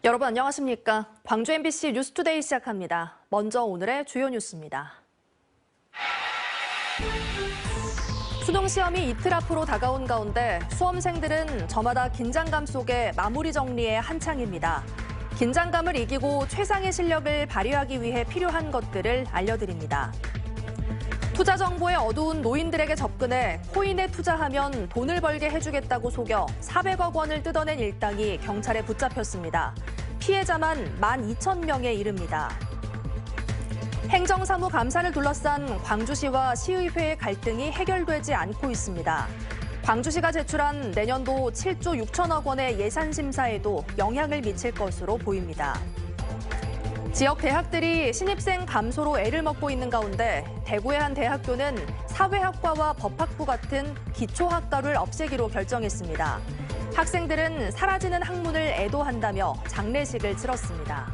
여러분 안녕하십니까? 광주 MBC 뉴스투데이 시작합니다. 먼저 오늘의 주요 뉴스입니다. 수능 시험이 이틀 앞으로 다가온 가운데 수험생들은 저마다 긴장감 속에 마무리 정리에 한창입니다. 긴장감을 이기고 최상의 실력을 발휘하기 위해 필요한 것들을 알려드립니다. 투자 정보에 어두운 노인들에게 접근해 코인에 투자하면 돈을 벌게 해주겠다고 속여 400억 원을 뜯어낸 일당이 경찰에 붙잡혔습니다. 피해자만 12,000명에 이릅니다. 행정사무 감사를 둘러싼 광주시와 시의회의 갈등이 해결되지 않고 있습니다. 광주시가 제출한 내년도 7조 6천억 원의 예산 심사에도 영향을 미칠 것으로 보입니다. 지역 대학들이 신입생 감소로 애를 먹고 있는 가운데 대구의 한 대학교는 사회학과와 법학부 같은 기초학과를 없애기로 결정했습니다. 학생들은 사라지는 학문을 애도한다며 장례식을 치렀습니다.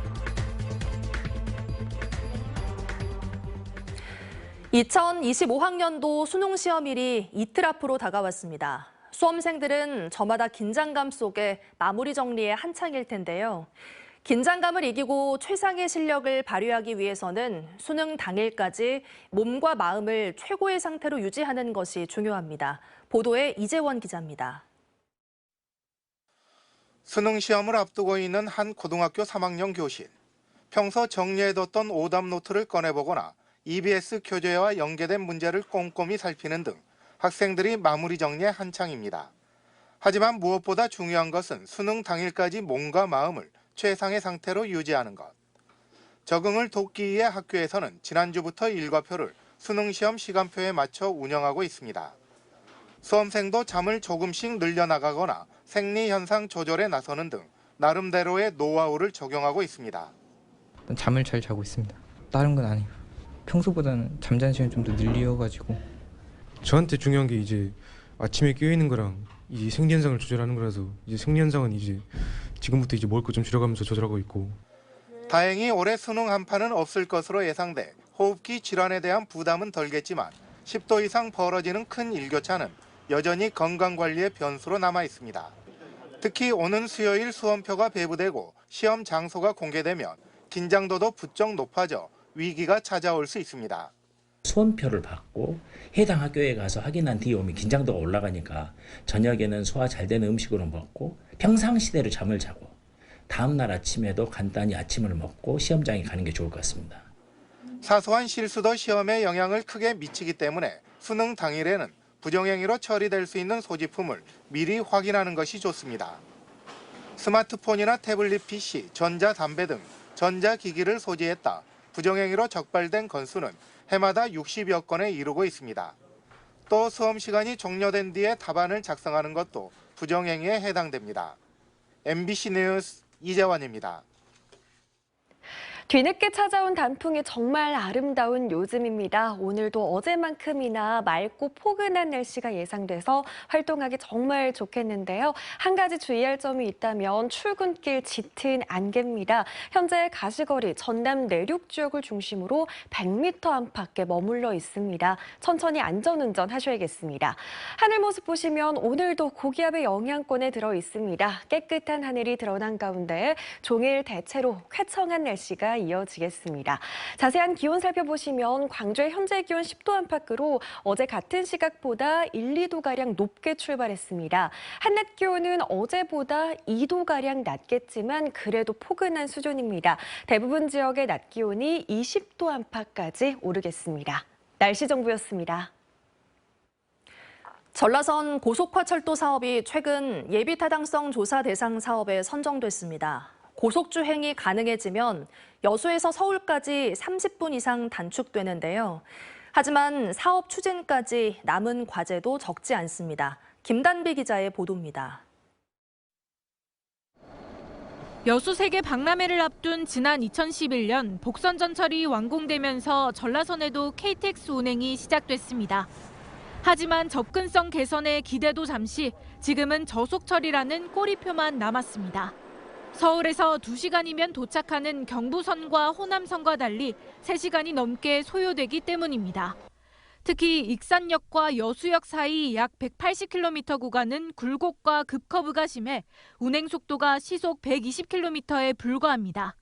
2025학년도 수능 시험일이 이틀 앞으로 다가왔습니다. 수험생들은 저마다 긴장감 속에 마무리 정리에 한창일 텐데요. 긴장감을 이기고 최상의 실력을 발휘하기 위해서는 수능 당일까지 몸과 마음을 최고의 상태로 유지하는 것이 중요합니다. 보도에 이재원 기자입니다. 수능 시험을 앞두고 있는 한 고등학교 3학년 교실. 평소 정리해뒀던 오답 노트를 꺼내보거나 EBS 교재와 연계된 문제를 꼼꼼히 살피는 등 학생들이 마무리 정리에 한창입니다. 하지만 무엇보다 중요한 것은 수능 당일까지 몸과 마음을 최상의 상태로 유지하는 것. 적응을 돕기 위해 학교에서는 지난주부터 일과표를 수능시험 시간표에 맞춰 운영하고 있습니다. 수험생도 잠을 조금씩 늘려나가거나 생리현상 조절에 나서는 등 나름대로의 노하우를 적용하고 있습니다. 잠을 잘 자고 있습니다. 다른 건 아니고 평소보다는 잠자는 시간이 좀 더 늘려가지고. 저한테 중요한 게 이제 아침에 깨어있는 거랑 이 생리현상을 조절하는 거라서 이제 생리현상은 이제 지금부터 이제 먹을 거 좀 줄여가면서 조절하고 있고. 다행히 올해 수능 한파는 없을 것으로 예상돼 호흡기 질환에 대한 부담은 덜겠지만 10도 이상 벌어지는 큰 일교차는 여전히 건강관리의 변수로 남아 있습니다. 특히 오는 수요일 수험표가 배부되고 시험 장소가 공개되면 긴장도도 부쩍 높아져 위기가 찾아올 수 있습니다. 수험표를 받고 해당 학교에 가서 확인한 뒤에 오면 긴장도가 올라가니까 저녁에는 소화 잘 되는 음식으로 먹고 평상시대로 잠을 자고 다음날 아침에도 간단히 아침을 먹고 시험장에 가는 게 좋을 것 같습니다. 사소한 실수도 시험에 영향을 크게 미치기 때문에 수능 당일에는 부정행위로 처리될 수 있는 소지품을 미리 확인하는 것이 좋습니다. 스마트폰이나 태블릿 PC, 전자담배 등 전자기기를 소지했다 부정행위로 적발된 건수는 해마다 60여 건에 이르고 있습니다. 또 수험 시간이 종료된 뒤에 답안을 작성하는 것도 부정행위에 해당됩니다. MBC 뉴스 이재원입니다. 뒤늦게 찾아온 단풍이 정말 아름다운 요즘입니다. 오늘도 어제만큼이나 맑고 포근한 날씨가 예상돼서 활동하기 정말 좋겠는데요. 한 가지 주의할 점이 있다면 출근길 짙은 안개입니다. 현재 가시거리 전남 내륙 지역을 중심으로 100m 안팎에 머물러 있습니다. 천천히 안전운전 하셔야겠습니다. 하늘 모습 보시면 오늘도 고기압의 영향권에 들어 있습니다. 깨끗한 하늘이 드러난 가운데 종일 대체로 쾌청한 날씨가 이어지겠습니다. 자세한 기온 살펴보시면 광주의 현재 기온 10도 안팎으로 어제 같은 시각보다 1, 2도가량 높게 출발했습니다. 한낮 기온은 어제보다 2도가량 낮겠지만 그래도 포근한 수준입니다. 대부분 지역의 낮 기온이 20도 안팎까지 오르겠습니다. 날씨 정보였습니다. 전라선 고속화철도 사업이 최근 예비타당성 조사 대상 사업에 선정됐습니다. 고속주행이 가능해지면 여수에서 서울까지 30분 이상 단축되는데요. 하지만 사업 추진까지 남은 과제도 적지 않습니다. 김단비 기자의 보도입니다. 여수 세계 박람회를 앞둔 지난 2011년 복선 전철이 완공되면서 전라선에도 KTX 운행이 시작됐습니다. 하지만 접근성 개선의 기대도 잠시, 지금은 저속철이라는 꼬리표만 남았습니다. 서울에서 2시간이면 도착하는 경부선과 호남선과 달리 3시간이 넘게 소요되기 때문입니다. 특히 익산역과 여수역 사이 약 180km 구간은 굴곡과 급커브가 심해 운행 속도가 시속 120km에 불과합니다.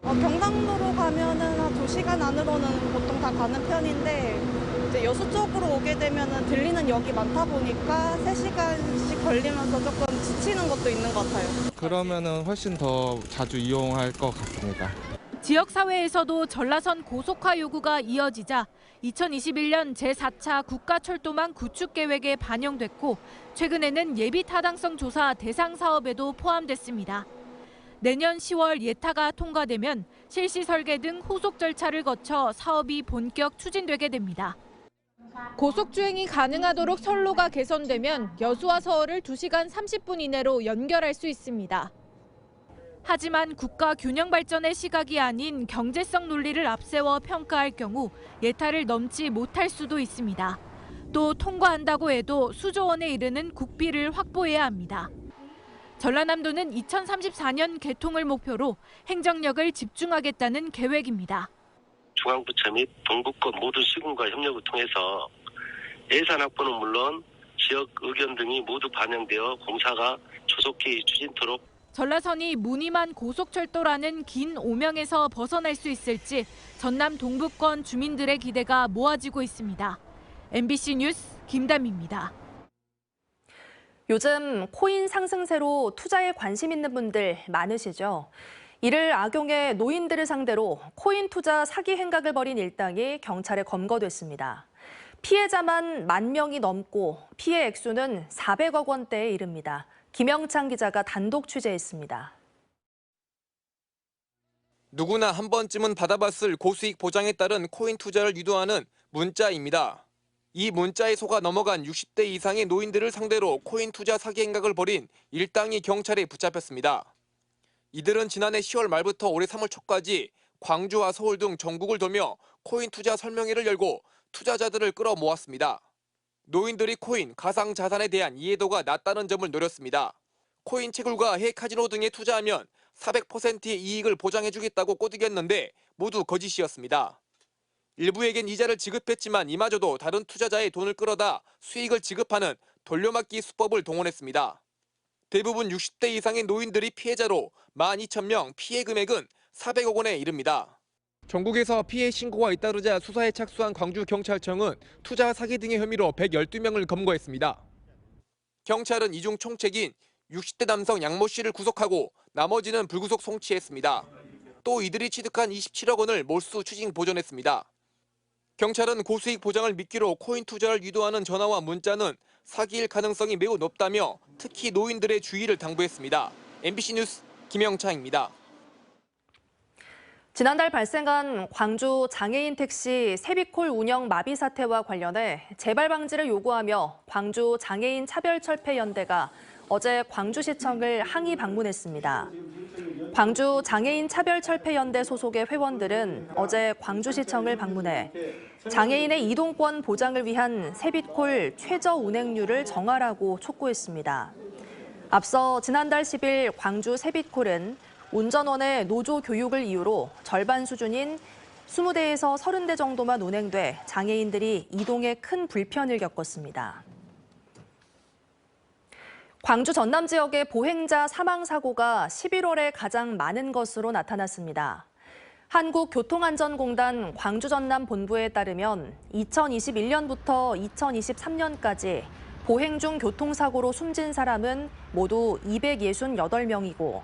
경상도로 가면은 한 2시간 안으로는 보통 다 가는 편인데 이제 여수 쪽으로 오게 되면은 들리는 역이 많다 보니까 3시간씩 걸리면서 조금 지치는 것도 있는 것 같아요. 그러면은 훨씬 더 자주 이용할 것 같습니다. 지역사회에서도 전라선 고속화 요구가 이어지자 2021년 제4차 국가철도망 구축 계획에 반영됐고 최근에는 예비 타당성 조사 대상 사업에도 포함됐습니다. 내년 10월 예타가 통과되면 실시 설계 등 후속 절차를 거쳐 사업이 본격 추진되게 됩니다. 고속주행이 가능하도록 선로가 개선되면 여수와 서울을 2시간 30분 이내로 연결할 수 있습니다. 하지만 국가 균형 발전의 시각이 아닌 경제성 논리를 앞세워 평가할 경우 예타를 넘지 못할 수도 있습니다. 또 통과한다고 해도 수조 원에 이르는 국비를 확보해야 합니다. 전라남도는 2034년 개통을 목표로 행정력을 집중하겠다는 계획입니다. 중앙부처 및 동부권 모든 시군과 협력을 통해서 예산 확보는 물론 지역 의견 등이 모두 반영되어 공사가 조속히 추진토록 전라선이 무늬만 고속철도라는 긴 오명에서 벗어날 수 있을지 전남 동부권 주민들의 기대가 모아지고 있습니다. MBC 뉴스 김담희입니다. 요즘 코인 상승세로 투자에 관심 있는 분들 많으시죠? 이를 악용해 노인들을 상대로 코인 투자 사기 행각을 벌인 일당이 경찰에 검거됐습니다. 피해자만 10,000명이 넘고 피해 액수는 400억 원대에 이릅니다. 김영창 기자가 단독 취재했습니다. 누구나 한 번쯤은 받아봤을 고수익 보장에 따른 코인 투자를 유도하는 문자입니다. 이 문자에 속아 넘어간 60대 이상의 노인들을 상대로 코인 투자 사기 행각을 벌인 일당이 경찰에 붙잡혔습니다. 이들은 지난해 10월 말부터 올해 3월 초까지 광주와 서울 등 전국을 돌며 코인 투자 설명회를 열고 투자자들을 끌어모았습니다. 노인들이 코인, 가상자산에 대한 이해도가 낮다는 점을 노렸습니다. 코인 채굴과 해카지노 등에 투자하면 400%의 이익을 보장해주겠다고 꼬드겼는데 모두 거짓이었습니다. 일부에겐 이자를 지급했지만 이마저도 다른 투자자의 돈을 끌어다 수익을 지급하는 돌려막기 수법을 동원했습니다. 대부분 60대 이상의 노인들이 피해자로 12,000명, 피해 금액은 400억 원에 이릅니다. 전국에서 피해 신고가 잇따르자 수사에 착수한 광주경찰청은 투자 사기 등의 혐의로 112명을 검거했습니다. 경찰은 이중 총책인 60대 남성 양모 씨를 구속하고 나머지는 불구속 송치했습니다. 또 이들이 취득한 27억 원을 몰수 추징 보존했습니다. 경찰은 고수익 보장을 미끼로 코인 투자를 유도하는 전화와 문자는 사기일 가능성이 매우 높다며 특히 노인들의 주의를 당부했습니다. MBC 뉴스 김영창입니다. 지난달 발생한 광주 장애인 택시 세비콜 운영 마비 사태와 관련해 재발 방지를 요구하며 광주 장애인 차별철폐연대가 어제 광주시청을 항의 방문했습니다. 광주 장애인 차별철폐연대 소속의 회원들은 어제 광주시청을 방문해 장애인의 이동권 보장을 위한 세비콜 최저 운행률을 정하라고 촉구했습니다. 앞서 지난달 10일 광주 세비콜은 운전원의 노조 교육을 이유로 절반 수준인 20대에서 30대 정도만 운행돼 장애인들이 이동에 큰 불편을 겪었습니다. 광주 전남 지역의 보행자 사망 사고가 11월에 가장 많은 것으로 나타났습니다. 한국교통안전공단 광주 전남 본부에 따르면 2021년부터 2023년까지 보행 중 교통사고로 숨진 사람은 모두 268명이고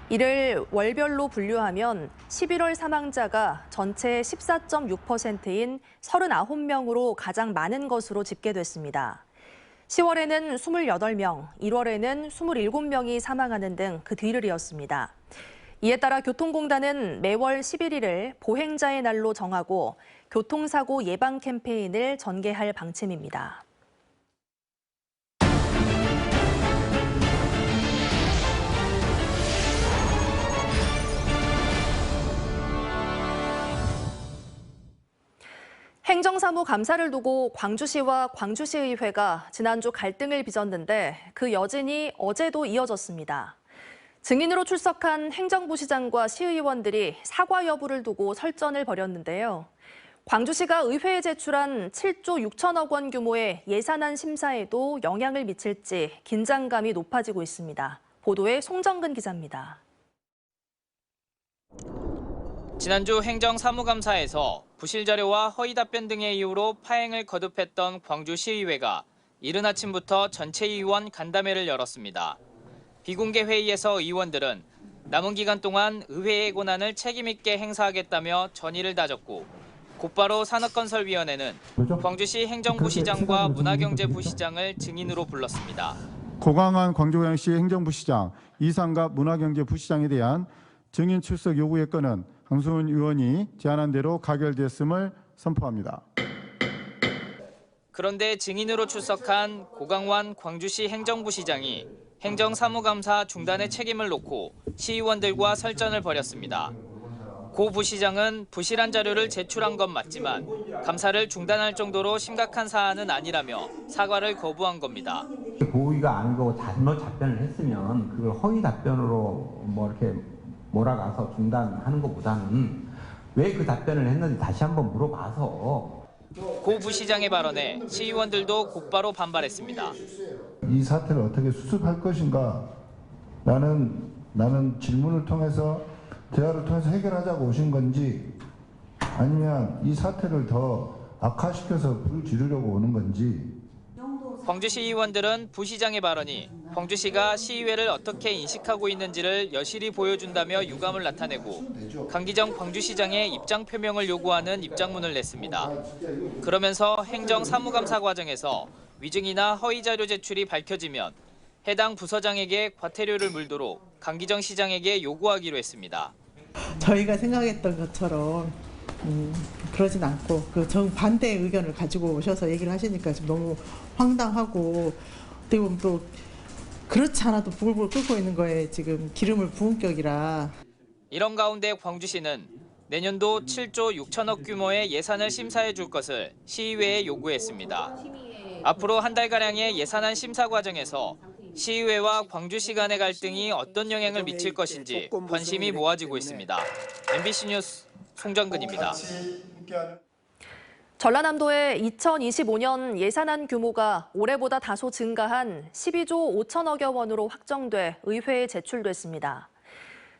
이를 월별로 분류하면 11월 사망자가 전체의 14.6%인 39명으로 가장 많은 것으로 집계됐습니다. 10월에는 28명, 1월에는 27명이 사망하는 등 그 뒤를 이었습니다. 이에 따라 교통공단은 매월 11일을 보행자의 날로 정하고 교통사고 예방 캠페인을 전개할 방침입니다. 행정사무 감사를 두고 광주시와 광주시의회가 지난주 갈등을 빚었는데 그 여진이 어제도 이어졌습니다. 증인으로 출석한 행정부시장과 시의원들이 사과 여부를 두고 설전을 벌였는데요. 광주시가 의회에 제출한 7조 6천억 원 규모의 예산안 심사에도 영향을 미칠지 긴장감이 높아지고 있습니다. 보도에 송정근 기자입니다. 지난주 행정사무감사에서 부실 자료와 허위 답변 등의 이유로 파행을 거듭했던 광주시의회가 이른 아침부터 전체 의원 간담회를 열었습니다. 비공개 회의에서 의원들은 남은 기간 동안 의회의 권한을 책임 있게 행사하겠다며 전의를 다졌고, 곧바로 산업건설위원회는 광주시 행정부시장과 문화경제부시장을 증인으로 불렀습니다. 고강한 광주광역시 행정부시장, 이상갑 문화경제부시장에 대한 증인 출석 요구의 건은 강수훈 의원이 제안한 대로 가결됐음을 선포합니다. 그런데 증인으로 출석한 고강환 광주시 행정부시장이 행정사무감사 중단의 책임을 놓고 시의원들과 설전을 벌였습니다. 고 부시장은 부실한 자료를 제출한 건 맞지만 감사를 중단할 정도로 심각한 사안은 아니라며 사과를 거부한 겁니다. 고의가 아니고 잘못 답변을 했으면 그걸 허위 답변으로 이렇게 몰아가서 중단하는 것보다는 왜 그 답변을 했는지 다시 한번 물어봐서. 고 부시장의 발언에 시의원들도 곧바로 반발했습니다. 이 사태를 어떻게 수습할 것인가? 나는 질문을 통해서 대화를 통해서 해결하자고 오신 건지, 아니면 이 사태를 더 악화시켜서 불을 지르려고 오는 건지. 광주시 의원들은 부시장의 발언이 광주시가 시의회를 어떻게 인식하고 있는지를 여실히 보여준다며 유감을 나타내고 강기정 광주시장의 입장 표명을 요구하는 입장문을 냈습니다. 그러면서 행정사무감사 과정에서 위증이나 허위 자료 제출이 밝혀지면 해당 부서장에게 과태료를 물도록 강기정 시장에게 요구하기로 했습니다. 저희가 생각했던 것처럼 그러진 않고 그 정반대의 의견을 가지고 오셔서 얘기를 하시니까 좀 너무 황당하고, 어떻게 보면 또 그렇지 않아도 부글부글 끓고 있는 거에 지금 기름을 부은 격이라. 이런 가운데 광주시는 내년도 7조 6천억 규모의 예산을 심사해 줄 것을 시의회에 요구했습니다. 앞으로 한 달가량의 예산안 심사 과정에서 시의회와 광주시 간의 갈등이 어떤 영향을 미칠 것인지 관심이 모아지고 있습니다. MBC 뉴스 송정근입니다. 전라남도의 2025년 예산안 규모가 올해보다 다소 증가한 12조 5천억여 원으로 확정돼 의회에 제출됐습니다.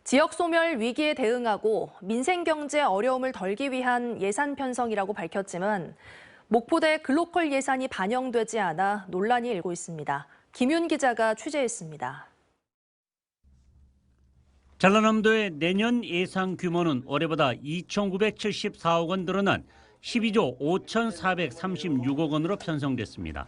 지역 소멸 위기에 대응하고 민생 경제 어려움을 덜기 위한 예산 편성이라고 밝혔지만 목포대 글로컬 예산이 반영되지 않아 논란이 일고 있습니다. 김윤 기자가 취재했습니다. 전라남도의 내년 예산 규모는 올해보다 2,974억 원 늘어난 12조 5,436억 원으로 편성됐습니다.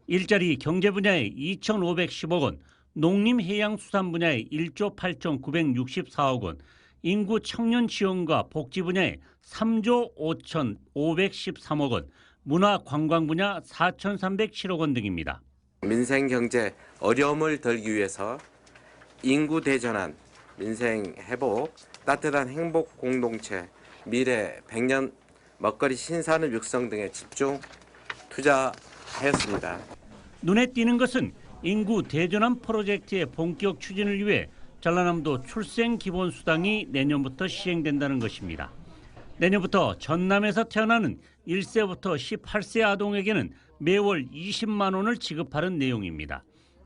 일자리 경제 분야에 2,510억 원, 농림해양수산 분야에 1조 8,964억 원, 인구 청년 지원과 복지 분야에 3조 5,513억 원, 문화관광 분야 4,307억 원 등입니다. 민생 경제 어려움을 덜기 위해서 인구 대전환, 민생 회복, 따뜻한 행복 공동체, 미래 100년 먹거리 신산업 육성 등에 집중 투자하였습니다. 눈에 띄는 것은 인구 대전환 프로젝트의 본격 추진을 위해 전라남도 출생기본수당이 내년부터 시행된다는 것입니다. 내년부터 전남에서 태어나는 1세부터 18세 아동에게는 매월 20만 원을 지급하는 내용입니다.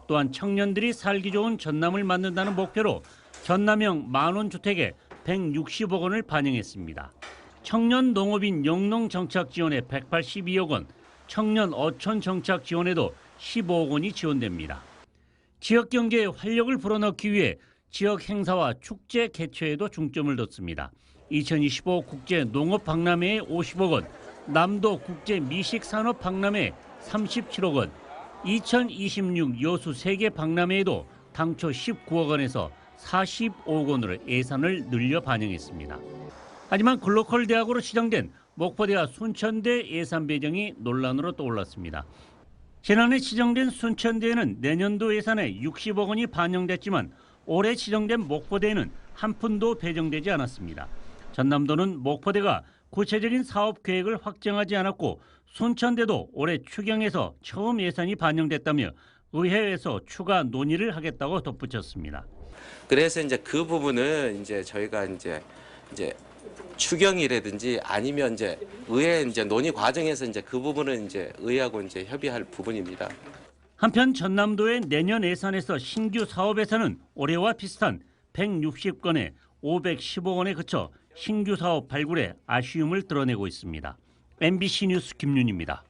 또한 청년들이 살기 좋은 전남을 만든다는 목표로 전남형 만원주택에 160억 원을 반영했습니다. 청년 농업인 영농 정착 지원에 182억 원, 청년 어촌 정착 지원에도 15억 원이 지원됩니다. 지역 경제에 활력을 불어넣기 위해 지역 행사와 축제 개최에도 중점을 뒀습니다. 2025 국제 농업 박람회에 50억 원, 남도 국제 미식 산업 박람회에 37억 원, 2026 여수 세계 박람회에도 당초 19억 원에서 45억 원으로 예산을 늘려 반영했습니다. 하지만 글로컬 대학으로 지정된 목포대와 순천대 예산 배정이 논란으로 떠올랐습니다. 지난해 지정된 순천대에는 내년도 예산에 60억 원이 반영됐지만 올해 지정된 목포대에는 한 푼도 배정되지 않았습니다. 전남도는 목포대가 구체적인 사업 계획을 확정하지 않았고 순천대도 올해 추경에서 처음 예산이 반영됐다며 의회에서 추가 논의를 하겠다고 덧붙였습니다. 그래서 이제 그 부분은 이제 저희가 이제 추경이라든지 아니면 이제 의회 이제 논의 과정에서 이제 그 부분은 이제 의회하고 이제 협의할 부분입니다. 한편 전남도의 내년 예산에서 신규 사업 예산은 올해와 비슷한 160건에 510억 원에 그쳐 신규 사업 발굴에 아쉬움을 드러내고 있습니다. MBC 뉴스 김윤입니다.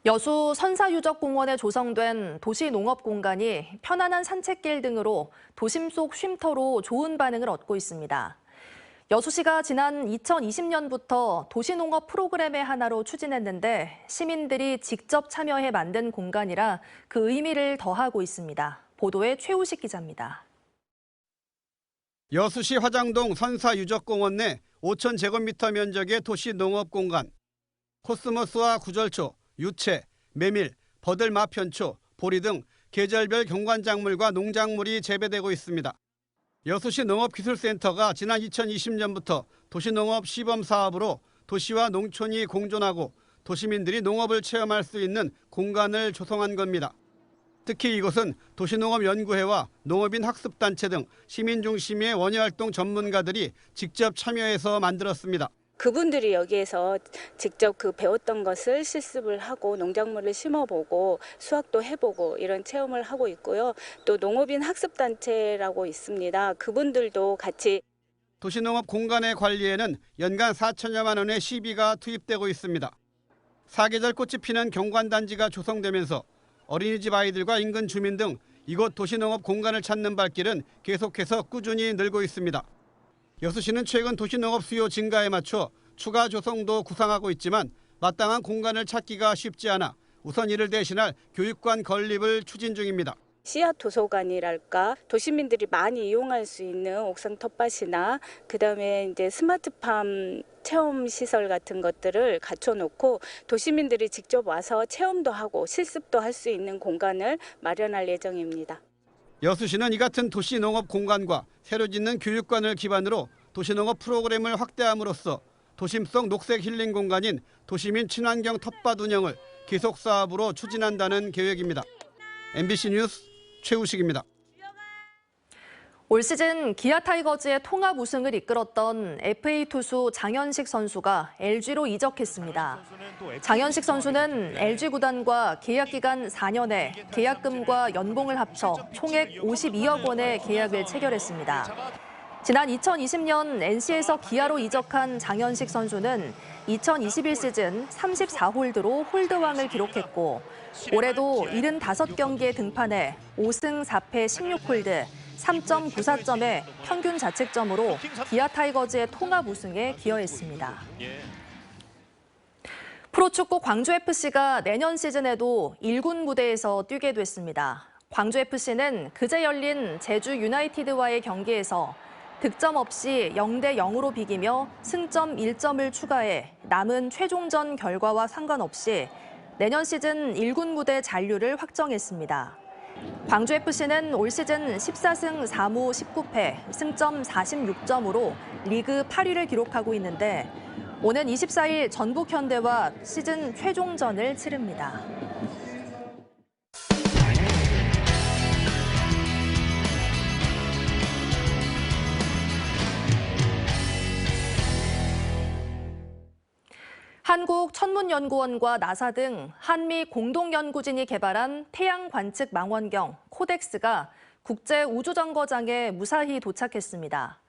여수 선사유적공원에 조성된 도시농업공간이 편안한 산책길 등으로 도심 속 쉼터로 좋은 반응을 얻고 있습니다. 여수시가 지난 2020년부터 도시농업 프로그램의 하나로 추진했는데 시민들이 직접 참여해 만든 공간이라 그 의미를 더하고 있습니다. 보도에 최우식 기자입니다. 여수시 화장동 선사유적공원 내 5,000제곱미터 면적의 도시농업공간. 코스모스와 구절초, 유채, 메밀, 버들마편초, 보리 등 계절별 경관작물과 농작물이 재배되고 있습니다. 여수시 농업기술센터가 지난 2020년부터 도시농업 시범사업으로 도시와 농촌이 공존하고 도시민들이 농업을 체험할 수 있는 공간을 조성한 겁니다. 특히 이곳은 도시농업연구회와 농업인 학습단체 등 시민 중심의 원예활동 전문가들이 직접 참여해서 만들었습니다. 그분들이 여기에서 직접 그 배웠던 것을 실습을 하고 농작물을 심어보고 수확도 해보고 이런 체험을 하고 있고요. 또 농업인 학습단체라고 있습니다. 그분들도 같이 도시농업 공간의 관리에는 연간 4천여만 원의 시비가 투입되고 있습니다. 사계절 꽃이 피는 경관단지가 조성되면서 어린이집 아이들과 인근 주민 등 이곳 도시농업 공간을 찾는 발길은 계속해서 꾸준히 늘고 있습니다. 여수시는 최근 도시농업 수요 증가에 맞춰 추가 조성도 구상하고 있지만 마땅한 공간을 찾기가 쉽지 않아 우선 이를 대신할 교육관 건립을 추진 중입니다. 씨앗 도서관이랄까 도시민들이 많이 이용할 수 있는 옥상 텃밭이나 그다음에 이제 스마트팜 체험 시설 같은 것들을 갖춰놓고 도시민들이 직접 와서 체험도 하고 실습도 할 수 있는 공간을 마련할 예정입니다. 여수시는 이 같은 도시농업 공간과 새로 짓는 교육관을 기반으로 도시농업 프로그램을 확대함으로써 도심 속 녹색 힐링 공간인 도시민 친환경 텃밭 운영을 계속 사업으로 추진한다는 계획입니다. MBC 뉴스 최우식입니다. 올 시즌 기아 타이거즈의 통합 우승을 이끌었던 FA 투수 장현식 선수가 LG로 이적했습니다. 장현식 선수는 LG 구단과 계약 기간 4년에 계약금과 연봉을 합쳐 총액 52억 원의 계약을 체결했습니다. 지난 2020년 NC에서 기아로 이적한 장현식 선수는 2021 시즌 34홀드로 홀드왕을 기록했고 올해도 75경기에 등판해 5승 4패 16홀드, 3.94점의 평균 자책점으로 기아 타이거즈의 통합 우승에 기여했습니다. 프로축구 광주FC가 내년 시즌에도 1군 무대에서 뛰게 됐습니다. 광주FC는 그제 열린 제주 유나이티드와의 경기에서 득점 없이 0대0으로 비기며 승점 1점을 추가해 남은 최종전 결과와 상관없이 내년 시즌 1군 무대 잔류를 확정했습니다. 광주FC는 올 시즌 14승 4무 19패, 승점 46점으로 리그 8위를 기록하고 있는데 오는 24일 전북현대와 시즌 최종전을 치릅니다. 한국천문연구원과 나사 등 한미 공동연구진이 개발한 태양 관측 망원경 코덱스가 국제우주정거장에 무사히 도착했습니다.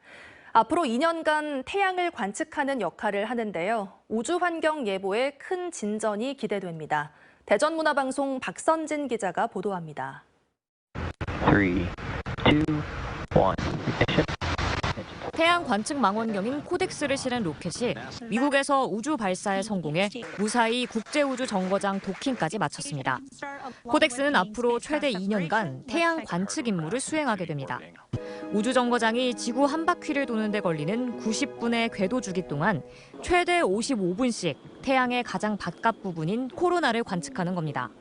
앞으로 2년간 태양을 관측하는 역할을 하는데요. 우주환경 예보에 큰 진전이 기대됩니다. 대전문화방송 박선진 기자가 보도합니다. 3, 2, 1, 액션. 태양 관측 망원경인 코덱스를 실은 로켓이 미국에서 우주 발사에 성공해 무사히 국제우주정거장 도킹까지 마쳤습니다. 코덱스는 앞으로 최대 2년간 태양 관측 임무를 수행하게 됩니다. 우주정거장이 지구 한 바퀴를 도는 데 걸리는 90분의 궤도 주기 동안 최대 55분씩 태양의 가장 바깥 부분인 코로나를 관측하는 겁니다.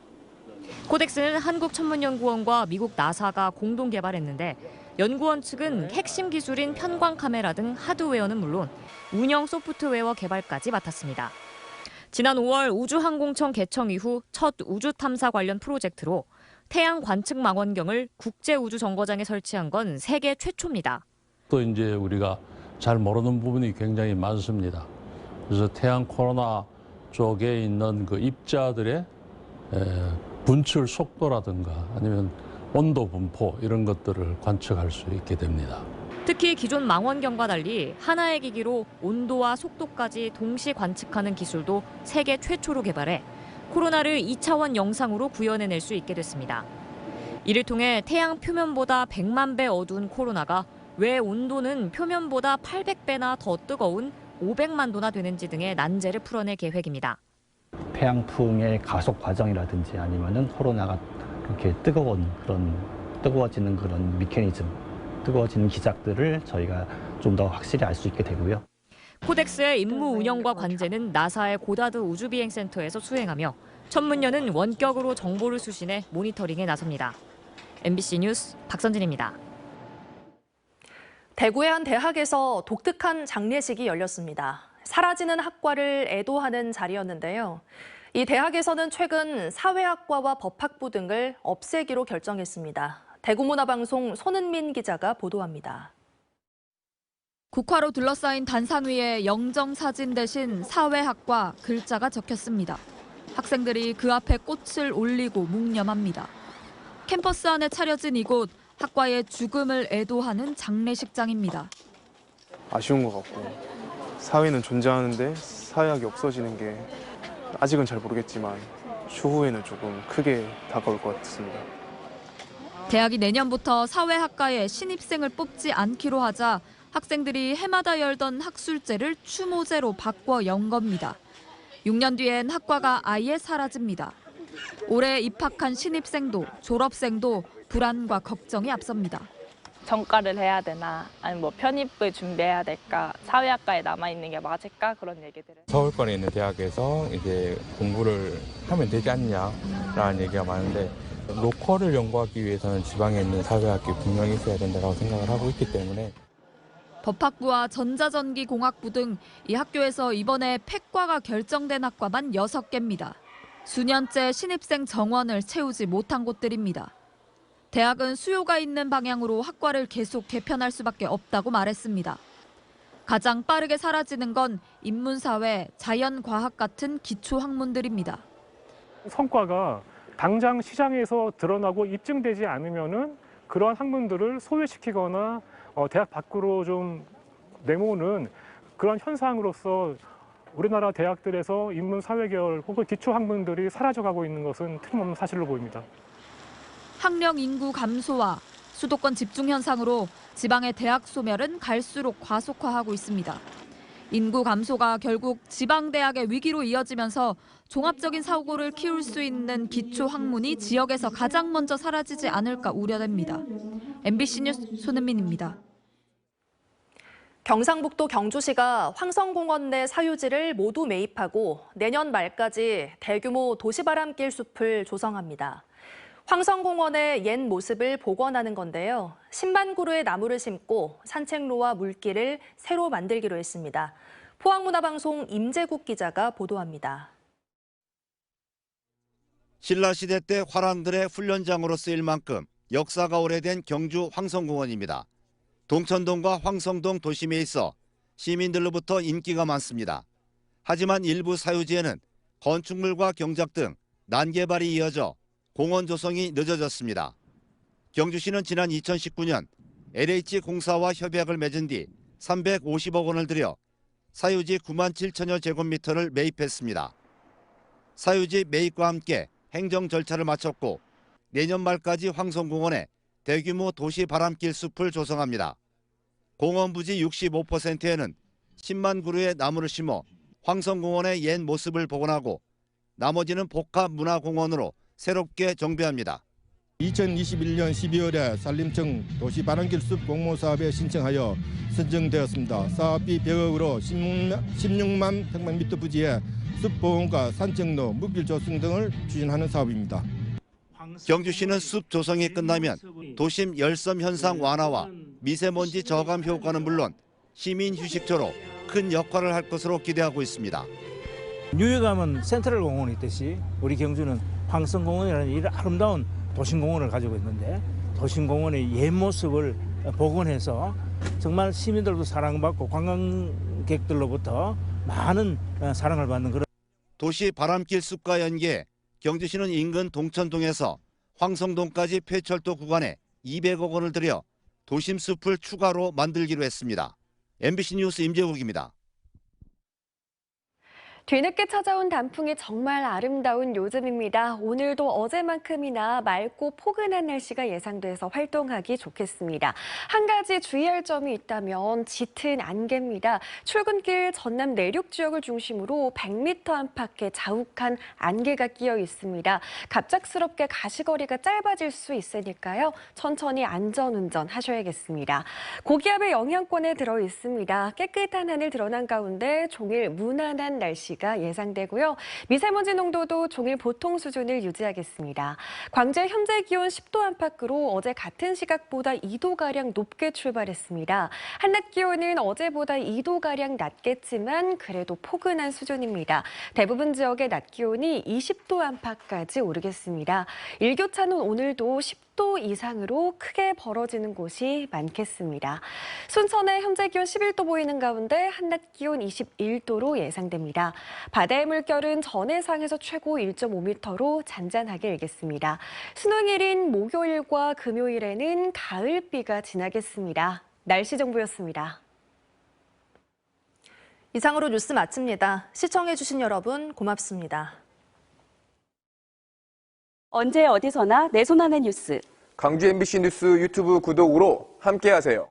코덱스는 한국천문연구원과 미국 나사가 공동 개발했는데 연구원 측은 핵심 기술인 편광 카메라 등 하드웨어는 물론 운영 소프트웨어 개발까지 맡았습니다. 지난 5월 우주항공청 개청 이후 첫 우주 탐사 관련 프로젝트로 태양 관측 망원경을 국제우주정거장에 설치한 건 세계 최초입니다. 또 이제 우리가 잘 모르는 부분이 굉장히 많습니다. 그래서 태양 코로나 쪽에 있는 그 입자들의 분출 속도라든가 아니면 온도 분포 이런 것들을 관측할 수 있게 됩니다. 특히 기존 망원경과 달리 하나의 기기로 온도와 속도까지 동시 관측하는 기술도 세계 최초로 개발해 코로나를 2차원 영상으로 구현해낼 수 있게 됐습니다. 이를 통해 태양 표면보다 100만 배 어두운 코로나가 왜 온도는 표면보다 800배나 더 뜨거운 500만 도나 되는지 등의 난제를 풀어낼 계획입니다. 태양풍의 가속 과정이라든지 아니면은 코로나가 그렇게 뜨거워지는 그런 메커니즘, 뜨거워지는 기작들을 저희가 좀 더 확실히 알 수 있게 되고요. 코덱스의 임무 운영과 관제는 나사의 고다드 우주비행센터에서 수행하며 천문연은 원격으로 정보를 수신해 모니터링에 나섭니다. MBC 뉴스 박선진입니다. 대구의 한 대학에서 독특한 장례식이 열렸습니다. 사라지는 학과를 애도하는 자리였는데요. 이 대학에서는 최근 사회학과와 법학부 등을 없애기로 결정했습니다. 대구문화방송 손은민 기자가 보도합니다. 국화로 둘러싸인 단상 위에 영정사진 대신 사회학과 글자가 적혔습니다. 학생들이 그 앞에 꽃을 올리고 묵념합니다. 캠퍼스 안에 차려진 이곳, 학과의 죽음을 애도하는 장례식장입니다. 아쉬운 것 같고 사회는 존재하는데 사회학이 없어지는 게 아직은 잘 모르겠지만 추후에는 조금 크게 다가올 것 같습니다. 대학이 내년부터 사회학과에 신입생을 뽑지 않기로 하자 학생들이 해마다 열던 학술제를 추모제로 바꿔 연 겁니다. 6년 뒤엔 학과가 아예 사라집니다. 올해 입학한 신입생도 졸업생도 불안과 걱정이 앞섭니다. 전과를 해야 되나 아니면 뭐 편입을 준비해야 될까 사회학과에 남아있는 게 맞을까 그런 얘기들을 서울권에 있는 대학에서 이제 공부를 하면 되지 않냐라는 얘기가 많은데 로컬을 연구하기 위해서는 지방에 있는 사회학이 분명히 있어야 된다고 생각을 하고 있기 때문에 법학부와 전자전기공학부 등 이 학교에서 이번에 폐과가 결정된 학과만 6개입니다. 수년째 신입생 정원을 채우지 못한 곳들입니다. 대학은 수요가 있는 방향으로 학과를 계속 개편할 수밖에 없다고 말했습니다. 가장 빠르게 사라지는 건 인문사회, 자연과학 같은 기초학문들입니다. 성과가 당장 시장에서 드러나고 입증되지 않으면은 그러한 학문들을 소외시키거나 대학 밖으로 좀 내모는 그런 현상으로서 우리나라 대학들에서 인문사회계열 혹은 기초학문들이 사라져가고 있는 것은 틀림없는 사실로 보입니다. 학령 인구 감소와 수도권 집중 현상으로 지방의 대학 소멸은 갈수록 과속화하고 있습니다. 인구 감소가 결국 지방 대학의 위기로 이어지면서 종합적인 사고를 키울 수 있는 기초 학문이 지역에서 가장 먼저 사라지지 않을까 우려됩니다. MBC 뉴스 손은민입니다. 경상북도 경주시가 황성공원 내 사유지를 모두 매입하고 내년 말까지 대규모 도시바람길 숲을 조성합니다. 황성공원의 옛 모습을 복원하는 건데요. 10만 그루의 나무를 심고 산책로와 물길을 새로 만들기로 했습니다. 포항문화방송 임재국 기자가 보도합니다. 신라시대 때 화랑들의 훈련장으로 쓰일 만큼 역사가 오래된 경주 황성공원입니다. 동천동과 황성동 도심에 있어 시민들로부터 인기가 많습니다. 하지만 일부 사유지에는 건축물과 경작 등 난개발이 이어져 공원 조성이 늦어졌습니다. 경주시는 지난 2019년 LH공사와 협약을 맺은 뒤 350억 원을 들여 사유지 9만 7천여 제곱미터를 매입했습니다. 사유지 매입과 함께 행정 절차를 마쳤고 내년 말까지 황성공원에 대규모 도시 바람길 숲을 조성합니다. 공원 부지 65%에는 10만 그루의 나무를 심어 황성공원의 옛 모습을 복원하고 나머지는 복합문화공원으로 새롭게 정비합니다. 2021년 12월에 산림청 도시바람길 숲 공모사업에 신청하여 선정되었습니다. 사업비 100억으로 16만 평방미터 부지에 숲보온과 산책로, 물길 조성 등을 추진하는 사업입니다. 경주시는 숲 조성이 끝나면 도심 열섬 현상 완화와 미세먼지 저감 효과는 물론 시민 휴식처로 큰 역할을 할 것으로 기대하고 있습니다. 뉴욕 가면 센트럴 공원이 있듯이 우리 경주는 황성공원이라는 이 아름다운 도심공원을 가지고 있는데 도심공원의 옛 모습을 복원해서 정말 시민들도 사랑받고 관광객들로부터 많은 사랑을 받는 그런 도시 바람길 숲과 연계해 경주시는 인근 동천동에서 황성동까지 폐철도 구간에 200억 원을 들여 도심 숲을 추가로 만들기로 했습니다. MBC 뉴스 임재국입니다. 뒤늦게 찾아온 단풍이 정말 아름다운 요즘입니다. 오늘도 어제만큼이나 맑고 포근한 날씨가 예상돼서 활동하기 좋겠습니다. 한 가지 주의할 점이 있다면 짙은 안개입니다. 출근길 전남 내륙 지역을 중심으로 100m 안팎의 자욱한 안개가 끼어 있습니다. 갑작스럽게 가시거리가 짧아질 수 있으니까요. 천천히 안전운전 하셔야겠습니다. 고기압의 영향권에 들어 있습니다. 깨끗한 하늘 드러난 가운데 종일 무난한 날씨 예상되고요. 미세먼지 농도도 종일 보통 수준을 유지하겠습니다. 광주의 현재 기온 10도 안팎으로 어제 같은 시각보다 2도가량 높게 출발했습니다. 한낮 기온은 어제보다 2도가량 낮겠지만 그래도 포근한 수준입니다. 대부분 지역의 낮 기온이 20도 안팎까지 오르겠습니다. 일교차는 오늘도 10도 이상으로 크게 벌어지는 곳이 많겠습니다. 순천의 현재 기온 11도 보이는 가운데 한낮 기온 21도로 예상됩니다. 바다의 물결은 전해상에서 최고 1.5m로 잔잔하게 일겠습니다. 수능일인 목요일과 금요일에는 가을비가 지나겠습니다. 날씨 정보였습니다. 이상으로 뉴스 마칩니다. 시청해주신 여러분 고맙습니다. 언제 어디서나 내 손 안의 뉴스. 광주 MBC 뉴스 유튜브 구독으로 함께하세요.